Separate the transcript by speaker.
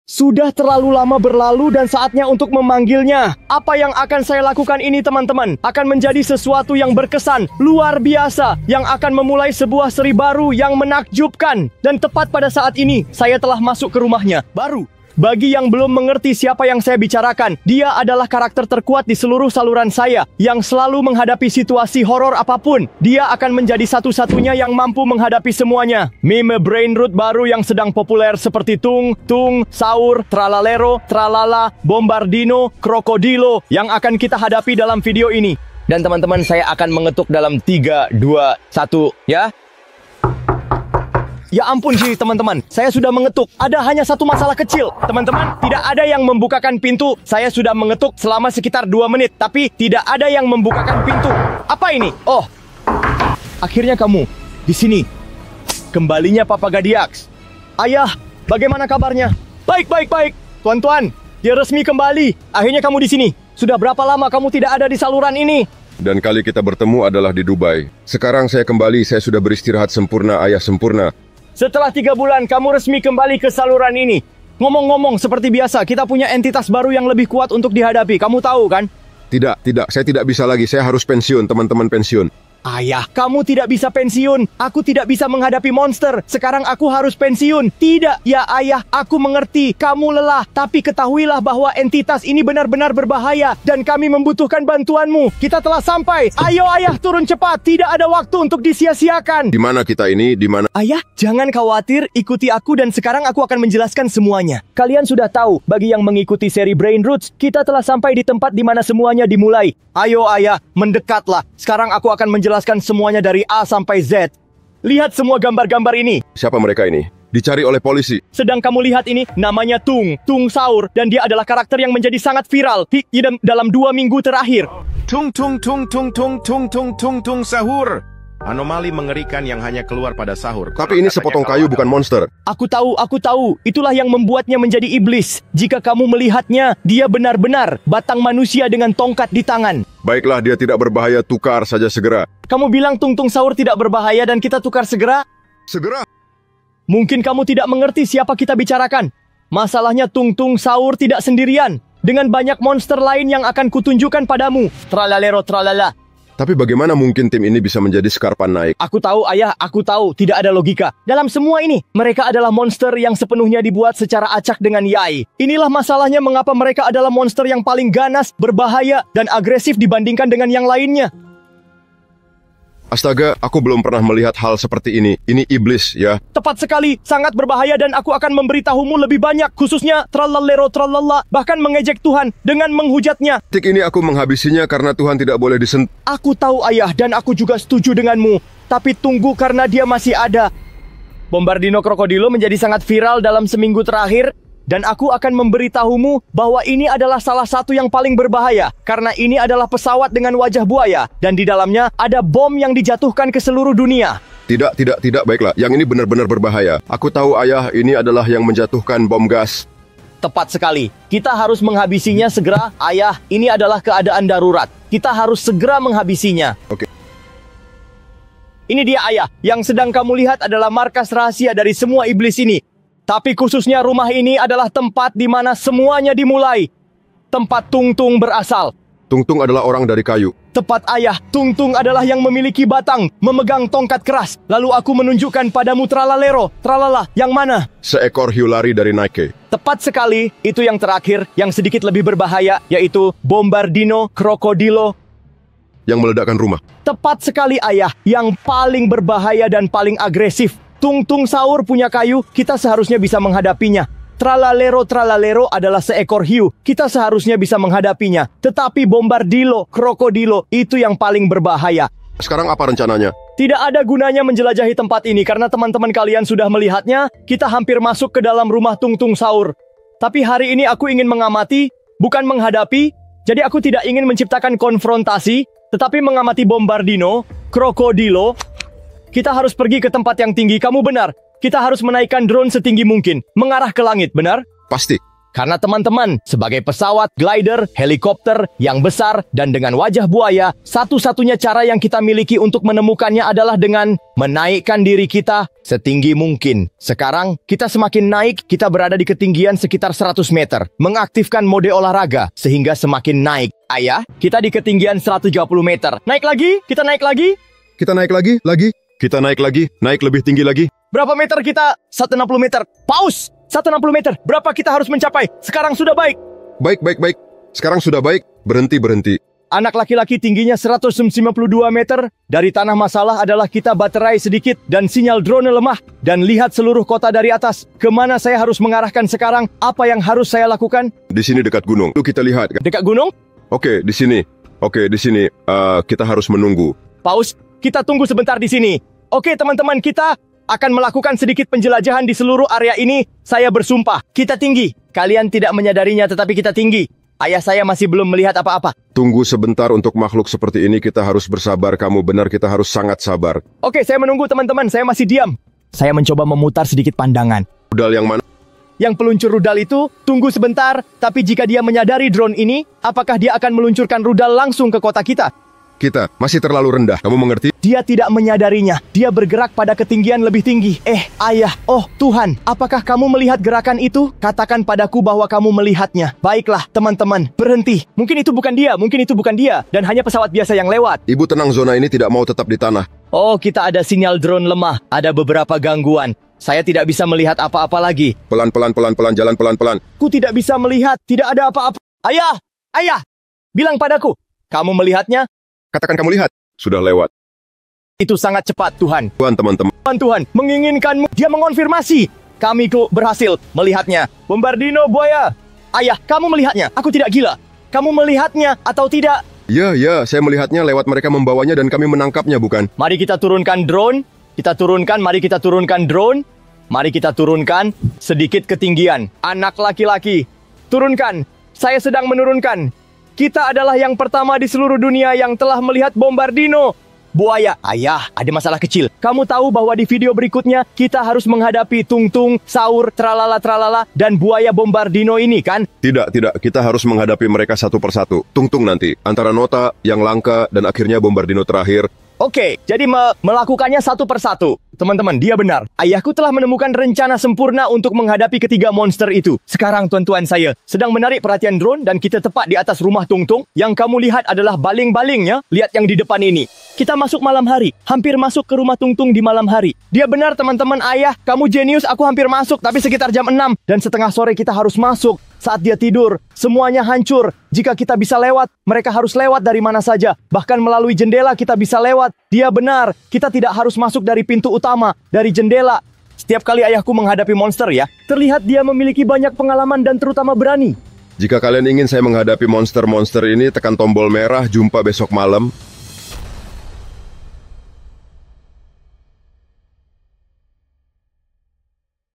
Speaker 1: Sudah terlalu lama berlalu dan saatnya untuk memanggilnya. Apa yang akan saya lakukan ini, teman-teman, akan menjadi sesuatu yang berkesan, luar biasa, yang akan memulai sebuah seri baru yang menakjubkan. Dan tepat pada saat ini, saya telah masuk ke rumahnya. Baru. Bagi yang belum mengerti siapa yang saya bicarakan, dia adalah karakter terkuat di seluruh saluran saya, yang selalu menghadapi situasi horor apapun. Dia akan menjadi satu-satunya yang mampu menghadapi semuanya. Meme brain root baru yang sedang populer seperti Tung, Saur, Tralalero, Tralala, Bombardino, Krokodilo yang akan kita hadapi dalam video ini. Dan teman-teman, saya akan mengetuk dalam 3, 2, 1, ya. Ya ampun sih teman-teman, saya sudah mengetuk. Ada hanya satu masalah kecil. Teman-teman, tidak ada yang membukakan pintu. Saya sudah mengetuk selama sekitar 2 menit, tapi tidak ada yang membukakan pintu. Apa ini? Oh, akhirnya kamu di sini. Kembalinya Papa Gadiax. Ayah, bagaimana kabarnya? Baik. Tuan-tuan, dia resmi kembali. Akhirnya kamu di sini. Sudah berapa lama kamu tidak ada di saluran ini?
Speaker 2: Dan kali kita bertemu adalah di Dubai. Sekarang saya kembali, saya sudah beristirahat sempurna, ayah sempurna.
Speaker 1: Setelah 3 bulan, kamu resmi kembali ke saluran ini. Ngomong-ngomong, seperti biasa, kita punya entitas baru yang lebih kuat untuk dihadapi. Kamu tahu kan?
Speaker 2: Tidak, saya tidak bisa lagi. Saya harus pensiun, teman-teman pensiun.
Speaker 1: Ayah, kamu tidak bisa pensiun. Aku tidak bisa menghadapi monster. Sekarang aku harus pensiun. Tidak, ya ayah, aku mengerti. Kamu lelah, tapi ketahuilah bahwa entitas ini benar-benar berbahaya dan kami membutuhkan bantuanmu. Kita telah sampai. Ayo ayah, turun cepat. Tidak ada waktu untuk disia-siakan.
Speaker 2: Di mana kita ini? Di mana?
Speaker 1: Ayah, jangan khawatir. Ikuti aku dan sekarang aku akan menjelaskan semuanya. Kalian sudah tahu, bagi yang mengikuti seri Brain Roots, kita telah sampai di tempat di mana semuanya dimulai. Ayo ayah, mendekatlah. Sekarang aku akan menjelaskan semuanya dari A sampai Z. Lihat semua gambar-gambar ini.
Speaker 2: Siapa mereka ini? Dicari oleh polisi.
Speaker 1: Sedang kamu lihat ini, namanya Tung Saur, dan dia adalah karakter yang menjadi sangat viral dalam 2 minggu terakhir.
Speaker 3: Tung Sahur. Anomali mengerikan yang hanya keluar pada sahur.
Speaker 2: Tapi ini sepotong kayu, bukan monster.
Speaker 1: Aku tahu. Itulah yang membuatnya menjadi iblis. Jika kamu melihatnya, dia benar-benar batang manusia dengan tongkat di tangan.
Speaker 2: Baiklah, dia tidak berbahaya, tukar saja segera.
Speaker 1: Kamu bilang Tung Saur tidak berbahaya dan kita tukar segera?
Speaker 2: Segera?
Speaker 1: Mungkin kamu tidak mengerti siapa kita bicarakan. Masalahnya Tung Saur tidak sendirian. Dengan banyak monster lain yang akan kutunjukkan padamu. Tralalero tralala.
Speaker 2: Tapi bagaimana mungkin tim ini bisa menjadi Skarpan naik?
Speaker 1: Aku tahu ayah, aku tahu. Tidak ada logika. Dalam semua ini, mereka adalah monster yang sepenuhnya dibuat secara acak dengan Yai. Inilah masalahnya mengapa mereka adalah monster yang paling ganas, berbahaya, dan agresif dibandingkan dengan yang lainnya.
Speaker 2: Astaga, aku belum pernah melihat hal seperti ini. Ini iblis, ya.
Speaker 1: Tepat sekali, sangat berbahaya dan aku akan memberitahumu lebih banyak, khususnya tralalero tralala, bahkan mengejek Tuhan dengan menghujatnya.
Speaker 2: Tik ini aku menghabisinya karena Tuhan tidak boleh disentuh.
Speaker 1: Aku tahu ayah dan aku juga setuju denganmu, tapi tunggu karena dia masih ada. Bombardino Krokodilo menjadi sangat viral dalam seminggu terakhir. Dan aku akan memberitahumu bahwa ini adalah salah satu yang paling berbahaya. Karena ini adalah pesawat dengan wajah buaya. Dan di dalamnya ada bom yang dijatuhkan ke seluruh dunia.
Speaker 2: Tidak, baiklah. Yang ini benar-benar berbahaya. Aku tahu ayah, ini adalah yang menjatuhkan bom gas.
Speaker 1: Tepat sekali. Kita harus menghabisinya segera. Ayah, ini adalah keadaan darurat. Kita harus segera menghabisinya.
Speaker 2: Oke.
Speaker 1: Ini dia ayah. Yang sedang kamu lihat adalah markas rahasia dari semua iblis ini. Tapi khususnya rumah ini adalah tempat di mana semuanya dimulai. Tempat Tung berasal.
Speaker 2: Tung adalah orang dari kayu.
Speaker 1: Tepat ayah, Tung adalah yang memiliki batang, memegang tongkat keras. Lalu aku menunjukkan padamu Tralalero, Tralala, yang mana?
Speaker 2: Seekor hiu lari dari Nike.
Speaker 1: Tepat sekali, itu yang terakhir, yang sedikit lebih berbahaya, yaitu Bombardino Krokodilo.
Speaker 2: Yang meledakkan rumah.
Speaker 1: Tepat sekali ayah, yang paling berbahaya dan paling agresif. Tung Saur punya kayu, kita seharusnya bisa menghadapinya. Tralalero adalah seekor hiu, kita seharusnya bisa menghadapinya. Tetapi Bombardilo, Krokodilo, itu yang paling berbahaya.
Speaker 2: Sekarang apa rencananya?
Speaker 1: Tidak ada gunanya menjelajahi tempat ini karena teman-teman kalian sudah melihatnya. Kita hampir masuk ke dalam rumah Tung Saur. Tapi hari ini aku ingin mengamati, bukan menghadapi. Jadi aku tidak ingin menciptakan konfrontasi, tetapi mengamati Bombardino, Krokodilo. Kita harus pergi ke tempat yang tinggi, kamu benar. Kita harus menaikkan drone setinggi mungkin, mengarah ke langit, benar?
Speaker 2: Pasti.
Speaker 1: Karena teman-teman, sebagai pesawat, glider, helikopter yang besar dan dengan wajah buaya, satu-satunya cara yang kita miliki untuk menemukannya adalah dengan menaikkan diri kita setinggi mungkin. Sekarang, kita semakin naik, kita berada di ketinggian sekitar 100 meter. Mengaktifkan mode olahraga, sehingga semakin naik. Ayah, kita di ketinggian 130 meter. Naik lagi, kita naik lagi.
Speaker 2: Kita naik lagi. Kita naik lagi, naik lebih tinggi lagi.
Speaker 1: Berapa meter kita? 160 meter. Pause! 160 meter. Berapa kita harus mencapai? Sekarang sudah baik.
Speaker 2: Baik. Sekarang sudah baik. Berhenti.
Speaker 1: Anak laki-laki tingginya 192 meter. Dari tanah masalah adalah kita baterai sedikit dan sinyal drone lemah. Dan lihat seluruh kota dari atas. Kemana saya harus mengarahkan sekarang? Apa yang harus saya lakukan?
Speaker 2: Di sini dekat gunung. Lu kita lihat kan?
Speaker 1: Dekat gunung?
Speaker 2: Oke, di sini. Kita harus menunggu.
Speaker 1: Pause. Kita tunggu sebentar di sini. Oke, teman-teman, kita akan melakukan sedikit penjelajahan di seluruh area ini. Saya bersumpah, kita tinggi. Kalian tidak menyadarinya, tetapi kita tinggi. Ayah saya masih belum melihat apa-apa.
Speaker 2: Tunggu sebentar untuk makhluk seperti ini. Kita harus bersabar. Kamu benar, kita harus sangat sabar.
Speaker 1: Oke, saya menunggu teman-teman. Saya masih diam. Saya mencoba memutar sedikit pandangan.
Speaker 2: Rudal yang mana?
Speaker 1: Yang peluncur rudal itu, tunggu sebentar. Tapi jika dia menyadari drone ini, apakah dia akan meluncurkan rudal langsung ke kota kita?
Speaker 2: Kita masih terlalu rendah. Kamu mengerti?
Speaker 1: Dia tidak menyadarinya. Dia bergerak pada ketinggian lebih tinggi. Ayah. Oh, Tuhan. Apakah kamu melihat gerakan itu? Katakan padaku bahwa kamu melihatnya. Baiklah, teman-teman. Berhenti. Mungkin itu bukan dia. Dan hanya pesawat biasa yang lewat.
Speaker 2: Ibu tenang, zona ini tidak mau tetap di tanah.
Speaker 1: Oh, kita ada sinyal drone lemah. Ada beberapa gangguan. Saya tidak bisa melihat apa-apa lagi.
Speaker 2: Pelan-pelan, jalan pelan-pelan.
Speaker 1: Ku tidak bisa melihat. Tidak ada apa-apa. Ayah. Bilang padaku. Kamu melihatnya?
Speaker 2: Katakan kamu lihat. Sudah lewat.
Speaker 1: Itu sangat cepat, Tuhan.
Speaker 2: Teman-teman.
Speaker 1: Tuhan, menginginkanmu. Dia mengonfirmasi. Kami berhasil melihatnya. Bombardino buaya. Ayah, kamu melihatnya. Aku tidak gila. Kamu melihatnya atau tidak?
Speaker 2: Ya, saya melihatnya lewat mereka membawanya dan kami menangkapnya, bukan?
Speaker 1: Mari kita turunkan drone. Mari kita turunkan drone. Mari kita turunkan sedikit ketinggian. Anak laki-laki, turunkan. Saya sedang menurunkan. Kita adalah yang pertama di seluruh dunia yang telah melihat Bombardino buaya. Ayah, ada masalah kecil. Kamu tahu bahwa di video berikutnya kita harus menghadapi Tung-Tung, Saur, Tralala, dan buaya Bombardino ini, kan?
Speaker 2: Tidak. Kita harus menghadapi mereka satu persatu. Tung-Tung nanti. Antara Nota, yang langka, dan akhirnya Bombardino terakhir.
Speaker 1: Oke, jadi melakukannya satu persatu. Teman-teman, dia benar. Ayahku telah menemukan rencana sempurna untuk menghadapi ketiga monster itu. Sekarang tuan-tuan saya sedang menarik perhatian drone dan kita tepat di atas rumah Tung-Tung. Yang kamu lihat adalah baling-balingnya. Lihat yang di depan ini. Kita masuk malam hari. Hampir masuk ke rumah Tung-Tung di malam hari. Dia benar teman-teman. Ayah, kamu jenius. Aku hampir masuk, tapi sekitar jam 6. Dan setengah sore kita harus masuk. Saat dia tidur, semuanya hancur. Jika kita bisa lewat, mereka harus lewat dari mana saja. Bahkan melalui jendela kita bisa lewat. Dia benar, kita tidak harus masuk dari pintu utama, dari jendela. Setiap kali ayahku menghadapi monster ya, terlihat dia memiliki banyak pengalaman dan terutama berani.
Speaker 2: Jika kalian ingin saya menghadapi monster-monster ini, tekan tombol merah, jumpa besok malam.